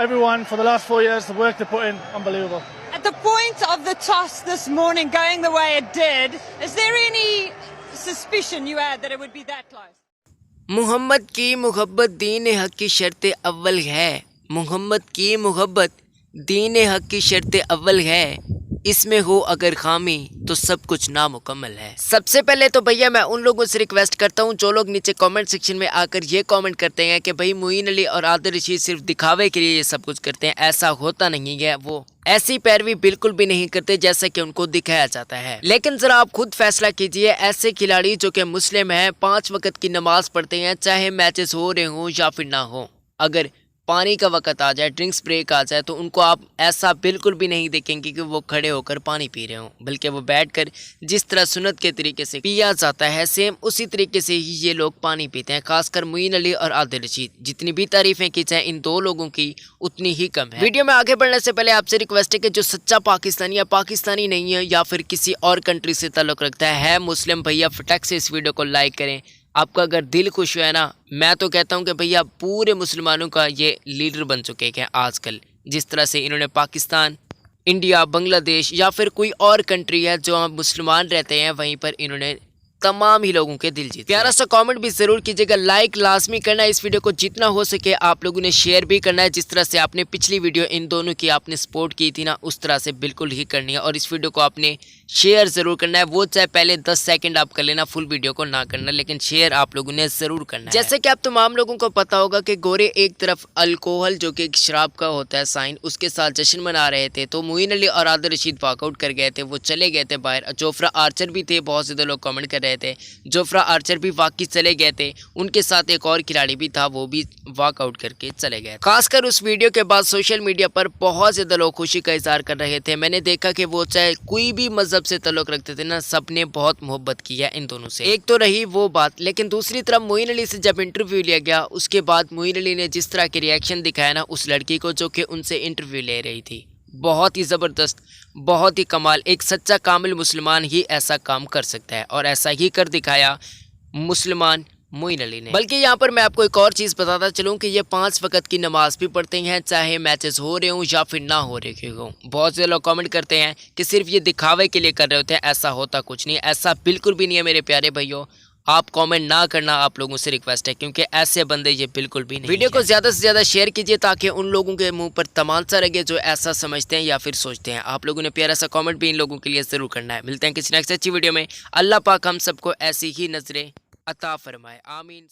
everyone for the last 4 years. The work they put in, unbelievable. At the point of the toss this morning going the way it did, is there any suspicion you had that it would be that close? محمد کی محبت دین حق کی شرط اول ہے. محمد کی محبت دین حق کی شرط اول ہے. اس میں ہو اگر خامی تو سب کچھ نامکمل ہے. سب سے پہلے تو بھیا میں ان لوگوں سے ریکویسٹ کرتا ہوں جو لوگ نیچے کامنٹ سیکشن میں آ کر یہ کامنٹ کرتے ہیں کہ بھائی معین علی اور عادل رشید صرف دکھاوے کے لیے یہ سب کچھ کرتے ہیں. ایسا ہوتا نہیں ہے. وہ ایسی پیروی بالکل بھی نہیں کرتے جیسا کہ ان کو دکھایا جاتا ہے. لیکن ذرا آپ خود فیصلہ کیجئے. ایسے کھلاڑی جو کہ مسلم ہیں 5 وقت کی نماز پڑھتے ہیں چاہے میچز ہو رہے ہوں یا پھر نہ ہو, اگر پانی کا وقت آ جائے, ڈرنکس بریک آ جائے, تو ان کو آپ ایسا بالکل بھی نہیں دیکھیں گے کہ وہ کھڑے ہو کر پانی پی رہے ہوں, بلکہ وہ بیٹھ کر جس طرح سنت کے طریقے سے پیا جاتا ہے سیم اسی طریقے سے ہی یہ لوگ پانی پیتے ہیں. خاص کر معین علی اور عادل رشید. جتنی بھی تعریفیں کی جائیں ان دو لوگوں کی اتنی ہی کم ہے. ویڈیو میں آگے بڑھنے سے پہلے آپ سے ریکویسٹ ہے کہ جو سچا پاکستانی یا پاکستانی نہیں ہے یا پھر کسی اور کنٹری سے تعلق رکھتا ہے مسلم بھیا فٹک سے اس ویڈیو کو لائک کریں. آپ کا اگر دل خوش ہوا ہے نا, میں تو کہتا ہوں کہ بھیا پورے مسلمانوں کا یہ لیڈر بن چکے ہیں آج کل. جس طرح سے انہوں نے پاکستان, انڈیا, بنگلہ دیش یا پھر کوئی اور کنٹری ہے جو مسلمان رہتے ہیں وہیں پر انہوں نے تمام ہی لوگوں کے دل جیتے. پیارا سا کامنٹ بھی ضرور کیجیے گا, لائک لازمی کرنا ہے اس ویڈیو کو, جتنا ہو سکے آپ لوگوں نے شیئر بھی کرنا ہے. جس طرح سے آپ نے پچھلی ویڈیو ان دونوں کی آپ نے سپورٹ کی تھی نا, اس طرح سے بالکل ہی کرنی ہے. اور اس ویڈیو کو آپ نے شیئر ضرور کرنا ہے. وہ چاہے پہلے 10 سیکنڈ آپ کر لینا, فل ویڈیو کو نہ کرنا, لیکن شیئر آپ لوگوں نے ضرور کرنا ہے. جیسے کہ آپ تمام لوگوں کو پتا ہوگا کہ گورے ایک طرف الکوہل جو کہ ایک شراب کا ہوتا ہے سائن, اس کے ساتھ جشن منا رہے تھے, تو معین علی اور عادل رشید واک آؤٹ کر گئے تھے. وہ چلے گئے تھے باہر. جوفرا آرچر بھی تھے, بہت زیادہ لوگ کامنٹ کر رہے تھے. جوفرا آرچر بھی واقعی چلے گئے تھے. ان کے ساتھ ایک اور کھلاڑی بھی تھا, وہ بھی واک آؤٹ کر کے چلے گئے. خاص کر اس ویڈیو کے بعد سوشل میڈیا پر بہت زیادہ لوگ خوشی کا اظہار کر رہے تھے. میں نے دیکھا کہ وہ چاہے کوئی بھی مذہب سے تعلق رکھتے تھے نا, سب نے بہت محبت کی ہے ان دونوں سے. ایک تو رہی وہ بات, لیکن دوسری طرف معین علی سے جب انٹرویو لیا گیا اس کے بعد معین علی نے جس طرح کے ریاکشن دکھایا نا اس لڑکی کو جو کہ ان سے انٹرویو لے رہی تھی, بہت ہی زبردست, بہت ہی کمال. ایک سچا کامل مسلمان ہی ایسا کام کر سکتا ہے اور ایسا ہی کر دکھایا مسلمان معین علی نے. بلکہ یہاں پر میں آپ کو ایک اور چیز بتاتا چلوں کہ یہ 5 وقت کی نماز بھی پڑھتے ہیں چاہے میچز ہو رہے ہوں یا پھر نہ ہو رہے ہوں. بہت سے لوگ کامنٹ کرتے ہیں کہ صرف یہ دکھاوے کے لیے کر رہے ہوتے ہیں. ایسا ہوتا کچھ نہیں, ایسا بالکل بھی نہیں ہے میرے پیارے بھائیوں. آپ کامنٹ نہ کرنا, آپ لوگوں سے ریکویسٹ ہے, کیونکہ ایسے بندے یہ بالکل بھی نہیں. ویڈیو کو زیادہ سے زیادہ شیئر کیجیے تاکہ ان لوگوں کے منہ پر تمانچہ لگے جو ایسا سمجھتے ہیں یا پھر سوچتے ہیں. آپ لوگوں نے پیارا سا کامنٹ بھی ان لوگوں کے لیے ضرور کرنا ہے. ملتے ہیں کسی نیکسٹ اچھی ویڈیو میں. اللہ پاک ہم سب کو ایسی ہی نظریں عطا فرمائے. آمین.